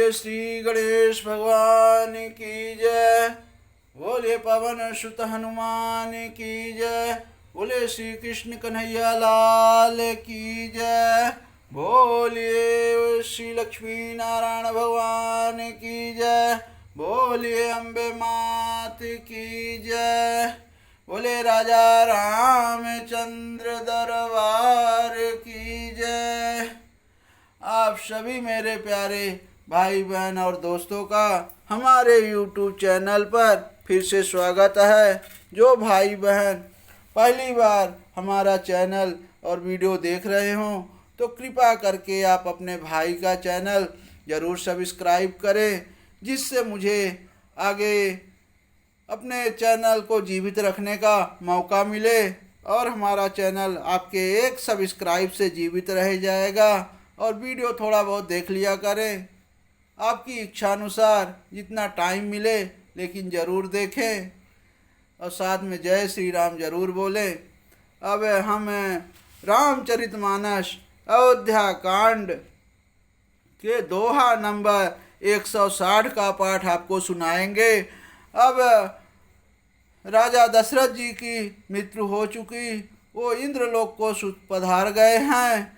बोले श्री गणेश भगवान की जय। बोले पवन सुत हनुमान की जय। बोले श्री कृष्ण कन्हैया लाल की जय। बोलिए श्री लक्ष्मी नारायण भगवान की जय। बोलिए अम्बे मात की जय। बोले राजा रामचंद्र दरबार की जय। आप सभी मेरे प्यारे भाई बहन और दोस्तों का हमारे YouTube चैनल पर फिर से स्वागत है। जो भाई बहन पहली बार हमारा चैनल और वीडियो देख रहे हों तो कृपा करके आप अपने भाई का चैनल ज़रूर सब्सक्राइब करें, जिससे मुझे आगे अपने चैनल को जीवित रखने का मौका मिले और हमारा चैनल आपके एक सब्सक्राइब से जीवित रह जाएगा। और वीडियो थोड़ा बहुत देख लिया करें, आपकी इच्छा अनुसार जितना टाइम मिले, लेकिन ज़रूर देखें और साथ में जय श्री राम ज़रूर बोलें। अब हम रामचरितमानस अयोध्या कांड के दोहा नंबर 160 का पाठ आपको सुनाएंगे। अब राजा दशरथ जी की मृत्यु हो चुकी, वो इंद्रलोक को पधार गए हैं।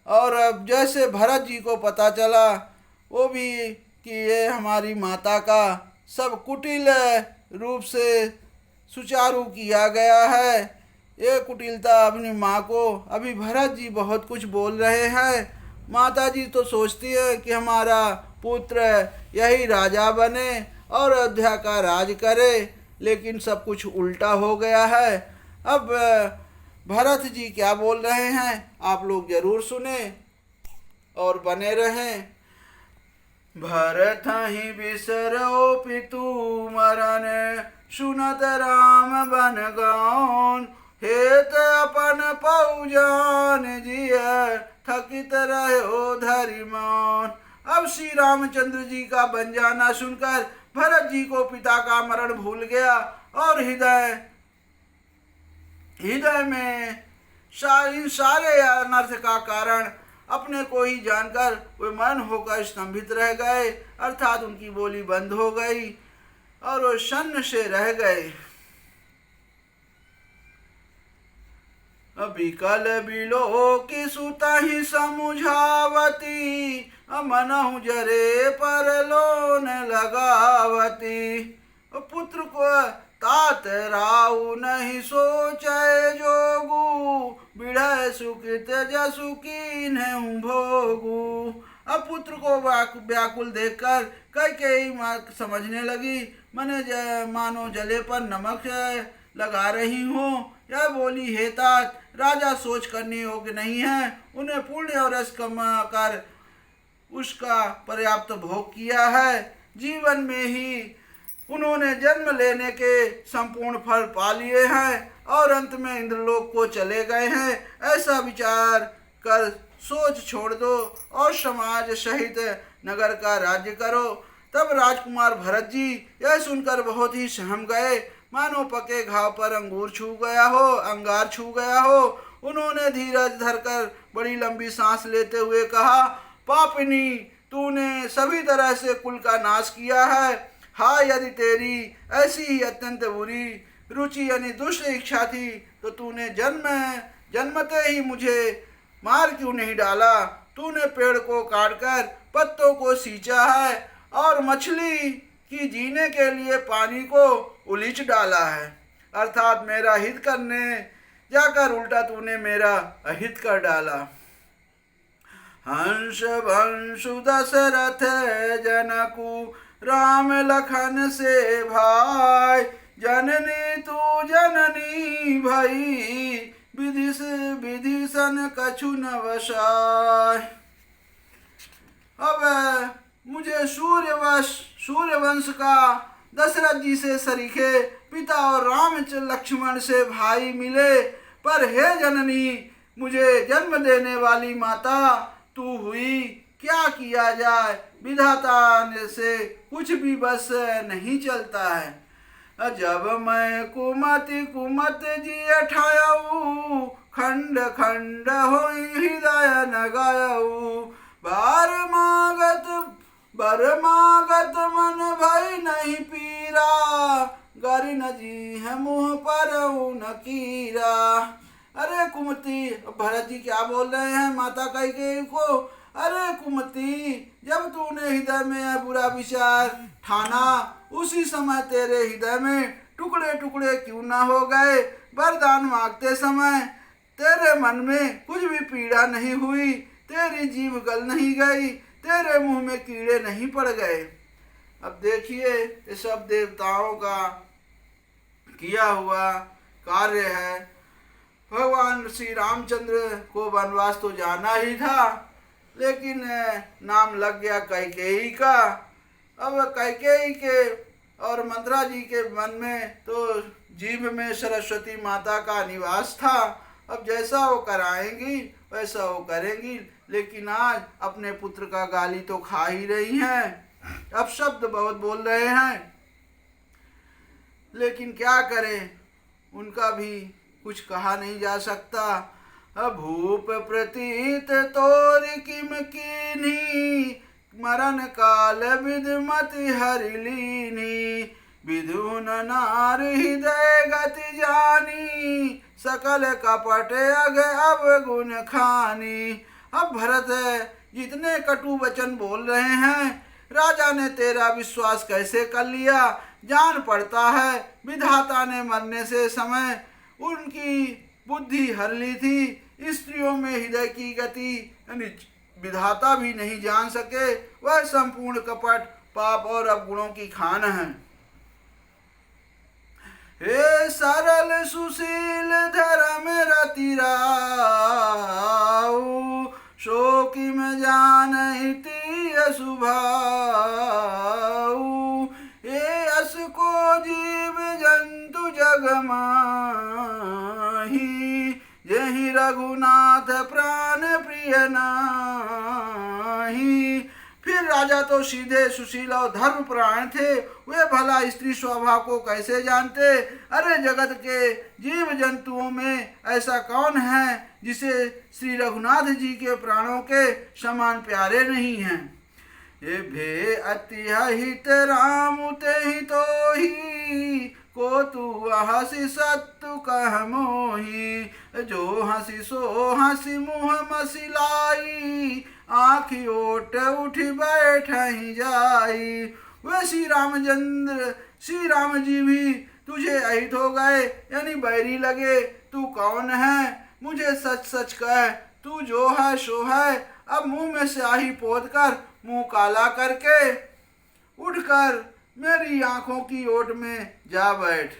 और अब जैसे भरत जी को पता चला वो भी कि ये हमारी माता का सब कुटिल रूप से सुचारू किया गया है, ये कुटिलता अपनी माँ को, अभी भरत जी बहुत कुछ बोल रहे हैं। माता जी तो सोचती है कि हमारा पुत्र यही राजा बने और अयोध्या का राज करे, लेकिन सब कुछ उल्टा हो गया है। अब भरत जी क्या बोल रहे हैं आप लोग जरूर सुने और बने रहें। भरत ही बिसरो पितु मरन, सुनत राम बन गौन, हेत अपन पौजान जिय, थकित रहो धरि मौन। अब श्री रामचंद्र जी का बन जाना सुनकर भरत जी को पिता का मरण भूल गया और हृदय में इन सारे अनर्थ का कारण अपने को ही जानकर वे मन होकर स्तंभित रह गए, अर्थात उनकी बोली बंद हो गई और वो शन्न से रह गए। विकल बिलो की सुता ही समुझावती, मनहु जरे पर लोन लगावती। पुत्र को तात राउ नहीं सोचे जोगू, बिढ़ सुकृत जसु कीन्हु भोगू। अब पुत्र को व्याकुल देखकर कैकेयी माँ समझने लगी, मैंने मानो जले पर नमक लगा रही हूँ। यह बोली, हे तात, राजा सोच करने योग्य नहीं है, उन्हें पुण्य और रस कमा कर उसका पर्याप्त भोग किया है। जीवन में ही उन्होंने जन्म लेने के संपूर्ण फल पा लिए हैं और अंत में इंद्रलोक को चले गए हैं। ऐसा विचार कर सोच छोड़ दो और समाज सहित नगर का राज्य करो। तब राजकुमार भरत जी यह सुनकर बहुत ही सहम गए, मानो पके घाव पर अंगार छू गया हो। उन्होंने धीरज धरकर बड़ी लंबी सांस लेते हुए कहा, पापिनी, तूने सभी तरह से कुल का नाश किया है। हाँ, यदि तेरी ऐसी ही अत्यंत बुरी रुचि यानी दुष्ट इच्छा थी तो तूने जन्मते ही मुझे मार क्यों नहीं डाला। तूने पेड़ को काटकर पत्तों को सींचा है और मछली की जीने के लिए पानी को उलीच डाला है, अर्थात मेरा हित करने जाकर उल्टा तूने मेरा अहित कर डाला। हंस वंशु दशरथ जनकु, राम लखन से भाई, जननी तू जननी भई, विधिसन कछु न वसाय। अब मुझे सूर्यवंश का दशरथ जी से सरीखे पिता और राम लक्ष्मण से भाई मिले, पर हे जननी, मुझे जन्म देने वाली माता तू हुई, क्या किया जाए, विधाता से कुछ भी बस नहीं चलता है। जब मैं कुमत जी ठायऊ, खंड खंड हो हृदय न गायऊ, बार मागत परमागत मन भई नहीं पीरा, गरि न जी है मुँह पर न कीरा। अरे कुमति, भरत जी क्या बोल रहे हैं माता कैकेयी को? अरे कुमति, जब तूने हृदय में यह बुरा विचार ठाना, उसी समय तेरे हृदय में टुकड़े टुकड़े क्यों ना हो गए? वरदान मांगते समय तेरे मन में कुछ भी पीड़ा नहीं हुई, तेरी जीभ गल नहीं गई, तेरे मुंह में कीड़े नहीं पड़ गए। अब देखिए, ये सब देवताओं का किया हुआ कार्य है। भगवान श्री रामचंद्र को वनवास तो जाना ही था, लेकिन नाम लग गया कैकेयी का। अब कैकेयी के और मंथरा जी के मन में तो जीभ में सरस्वती माता का निवास था। अब जैसा वो कराएंगी वैसा वो करेंगी, लेकिन आज अपने पुत्र का गाली तो खा ही रही हैं। अब शब्द बहुत बोल रहे हैं, लेकिन क्या करें, उनका भी कुछ कहा नहीं जा सकता। भूप प्रतीत तोर किम कीन्ही, मरण काल विधमति हरि लीनी। विधुन नार हृदय गति जानी, सकल कपट अग अवगुण खानी। अब भरत जितने कटु वचन बोल रहे हैं, राजा ने तेरा विश्वास कैसे कर लिया? जान पड़ता है विधाता ने मरने से समय उनकी बुद्धि हर ली थी। स्त्रियों में हृदय की गति यानी विधाता भी नहीं जान सके, वह संपूर्ण कपट पाप और अवगुणों की खान है। हे सरल सुशील धर्म रति राऊ, शोकी में जानती अशुभाऊ। हे अस को जीव जंतु जग माही, यही रघुनाथ प्राण प्रिय नाही। फिर राजा तो सीधे सुशील और धर्म प्राण थे, वे भला स्त्री स्वभाव को कैसे जानते? अरे जगत के जीव जंतुओं में ऐसा कौन है जिसे श्री रघुनाथ जी के प्राणों के समान प्यारे नहीं हैं? ये भे अति हित राम ते ही तो ही, को तू हसी सत्तु कह मोही। जो हसी सो हसी मुँह मसिलाई, आँखी ओट उठी बैठ ही जाई। वे श्री रामचंद्र श्री राम जी भी तुझे अहित हो गए यानी बैरी लगे। तू कौन है? मुझे सच सच कह, तू जो है सो है। अब मुंह में स्याही पोत कर मुंह काला करके उठकर मेरी आंखों की ओट में जा बैठ।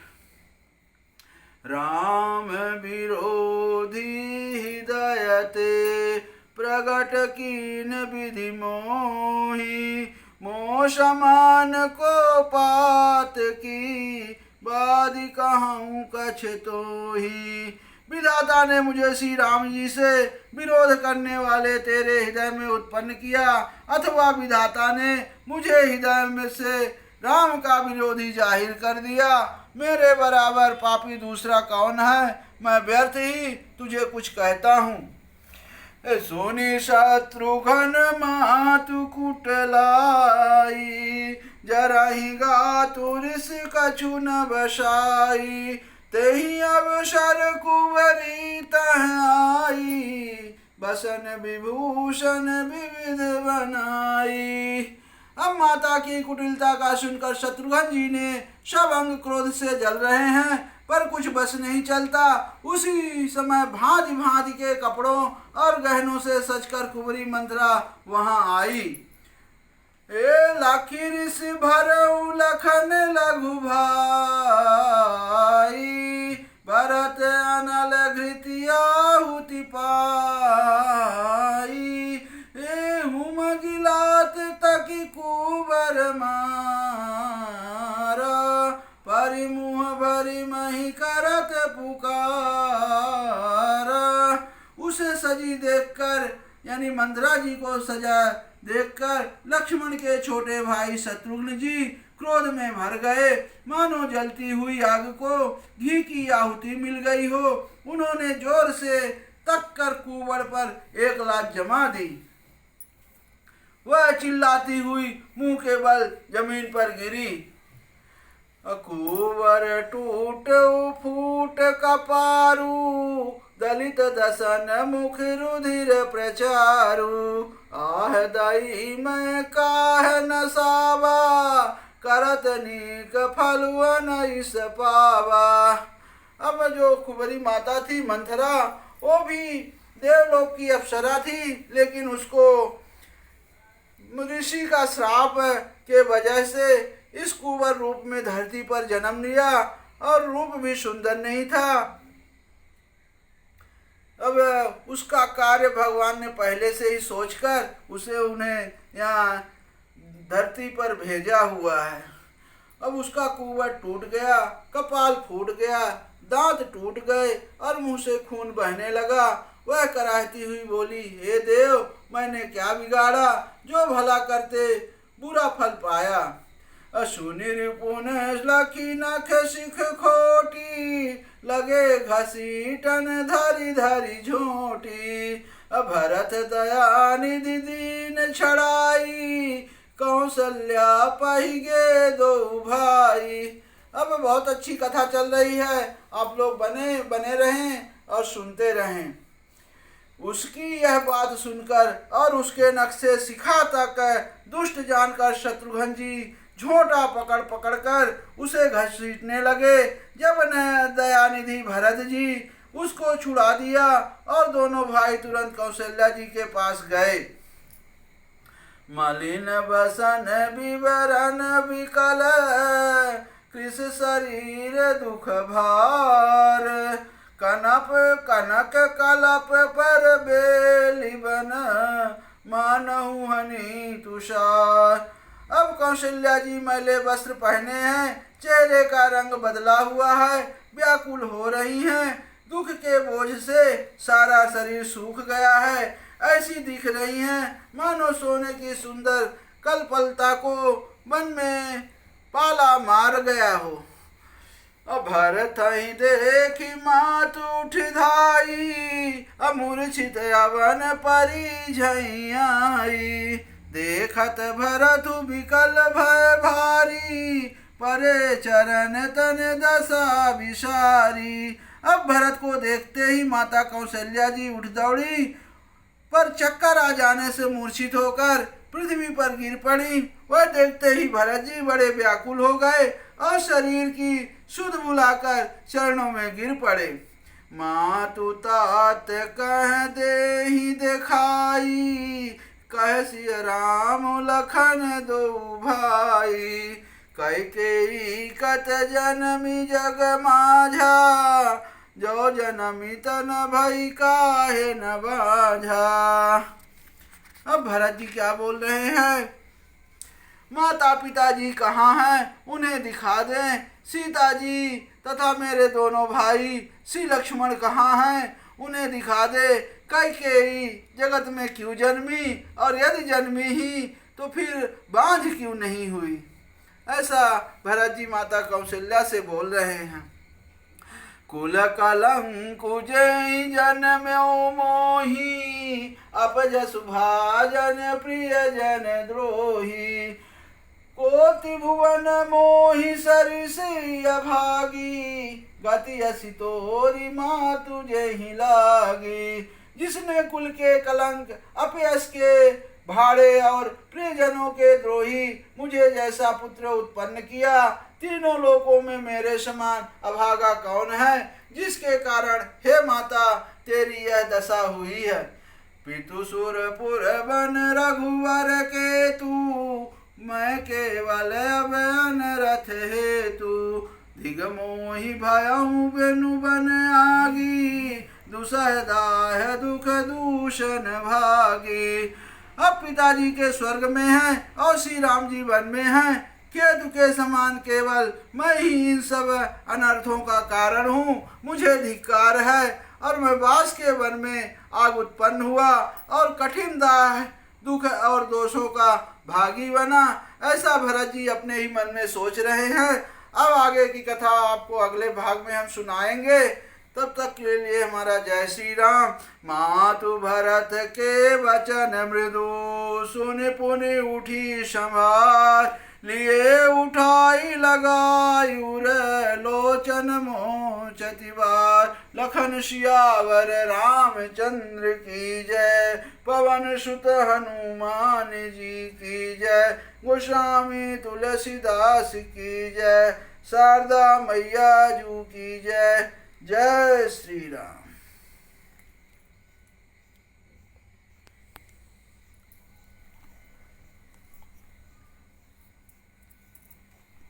राम विरोधी हृदयते प्रगट कीन विधि मोही। मोह समान को पात की, बादी कहूँ कछ तोही। विधाता ने मुझे श्री राम जी से विरोध करने वाले तेरे हृदय में उत्पन्न किया, अथवा विधाता ने मुझे हृदय में से राम का विरोधी जाहिर कर दिया। मेरे बराबर पापी दूसरा कौन है? मैं व्यर्थ ही तुझे कुछ कहता हूँ। सोनी शत्रुघ्न मातु कुटलाई, जरा ही गातु ऋष कछु न बसाई। तेहि अवसर कुंवरी तह आई, बसन विभूषण विविध बनाई। अब माता की कुटिलता का सुनकर शत्रुघ्न जी ने सब अंग क्रोध से जल रहे हैं, पर कुछ बस नहीं चलता। उसी समय भांति भांति के कपड़ों और गहनों से सजकर कुंवरी मंथरा वहां आई। ए लाखी ऋषि भरऊ लखन लघु भाई, भरत अनल घृतियाहुति पाई। ए हुम गिलात तकी कुबर मार, परिमुह भरी मही करत पुकार। उसे सजी देखकर यानी मंथरा जी को सजा देखकर लक्ष्मण के छोटे भाई शत्रुघ्न जी क्रोध में भर गए, मानो जलती हुई आग को घी की आहुति मिल गई हो। उन्होंने जोर से तक कर कुंवर पर एक लात जमा दी। वह चिल्लाती हुई मुंह के बल जमीन पर गिरी। कुंवर टूट फूट कपारू, दलित दसन मुख रुधिर प्रचारु। आह दाई मैं काह न सावा, करत नीक फलुआ न इस पावा। अब जो कुंवरी माता थी मंथरा, वो भी देवलोक की अप्सरा थी, लेकिन उसको ऋषि का श्राप के वजह से इस कुंवर रूप में धरती पर जन्म लिया, और रूप भी सुंदर नहीं था। अब उसका कार्य भगवान ने पहले से ही सोचकर उसे उन्हें यहाँ धरती पर भेजा हुआ है। अब उसका कुंवर टूट गया, कपाल फूट गया, दांत टूट गए और मुंह से खून बहने लगा। वह कराहती हुई बोली, हे देव, मैंने क्या बिगाड़ा जो भला करते बुरा फल पाया। असुनि रिपुन लखी नख सिख खोटी, लगे घसीटन धरी धरी झोटी। भरत दया निधि दीन छड़ाई, कौशल्या पहिगे दो भाई। अब बहुत अच्छी कथा चल रही है, आप लोग बने रहें और सुनते रहें। उसकी यह बात सुनकर और उसके नक्शे सिखा तक दुष्ट जानकर शत्रुघ्न जी झोंटा पकड़ पकड़ कर उसे घसीटने लगे। जब दयानिधि भरत जी उसको छुड़ा दिया और दोनों भाई तुरंत कौशल्या जी के पास गए। मलिन बसन विवरण विकल, कृष शरीर दुख भार। कनप कनक कलप पर बेलिबन, मानहु हनि तुषार। अब कौशल्या जी मैले वस्त्र पहने हैं, चेहरे का रंग बदला हुआ है, व्याकुल हो रही हैं, दुख के बोझ से सारा शरीर सूख गया है। ऐसी दिख रही हैं मानो सोने की सुंदर कलपलता को मन में पाला मार गया हो। भरत ही देखी मात उठ धाई, अमूर्छित अवन परी झई। देखत भरत विकल भय भारी, परे चरण तन दशा विसारी। अब भरत को देखते ही माता कौशल्या जी उठ दौड़ी, पर चक्कर आ जाने से मूर्छित होकर पृथ्वी पर गिर पड़ी। वह देखते ही भरत जी बड़े व्याकुल हो गए और शरीर की सुध बुलाकर चरणों में गिर पड़े। मातु तात कह देहि दिखाई, कह सिय राम लखन दो भाई। कैकेयी कत जनमी जग माझा, जो जनमी तन भई काहे न बाझा। अब भरत जी क्या बोल रहे हैं, माता पिताजी कहाँ हैं, उन्हें दिखा दें। सीता जी तथा मेरे दोनों भाई श्री लक्ष्मण कहाँ हैं, उन्हें दिखा दे। कैकेयी जगत में क्यों जन्मी, और यदि जन्मी ही तो फिर बांझ क्यों नहीं हुई। ऐसा भरत जी माता कौशल्या से बोल रहे हैं। कुल कलंकु जय जन्म्यो मोही, अपजसु भाजन प्रिय जन द्रोही। कोटि भुवन मोहि सरिसिय भागी, गति असि तोरी मातु जेहि लागी। जिसने कुल के कलंक, अपयश के भाड़े और प्रियजनों के द्रोही मुझे जैसा पुत्र उत्पन्न किया, तीनों लोकों में मेरे समान अभागा कौन है, जिसके कारण हे माता तेरी यह दशा हुई है। पितु सुरपुर बन रघुवर के तू, मैं केवल अब अनरथ हेतु। दिग मोहि भयहु बेनु बन आगी, दुसह दाह दुख दूषण भागी। अब पिताजी के स्वर्ग में हैं और श्री राम जी वन में हैं। केतु के समान केवल मैं ही इन सब अनर्थों का कारण हूँ। मुझे धिक्कार है और मैं वास के वन में आग उत्पन्न हुआ और कठिन दाह दुख और दोषों का भागी बना। ऐसा भरत जी अपने ही मन में सोच रहे हैं। अब आगे की कथा आपको अगले भाग में हम सुनाएंगे। तब तक के लिए हमारा जय श्री राम। मातु भरत के वचन मृदु, सुन पुनि उठी संभार, लिए उठाई लगायु रे लोचन मोचति बार। लखन सियावर रामचंद्र की जय, पवन सुत हनुमान जी की जय। गोस्वामी तुलसीदास की जय, शारदा मैया जू की जय। जय श्री राम।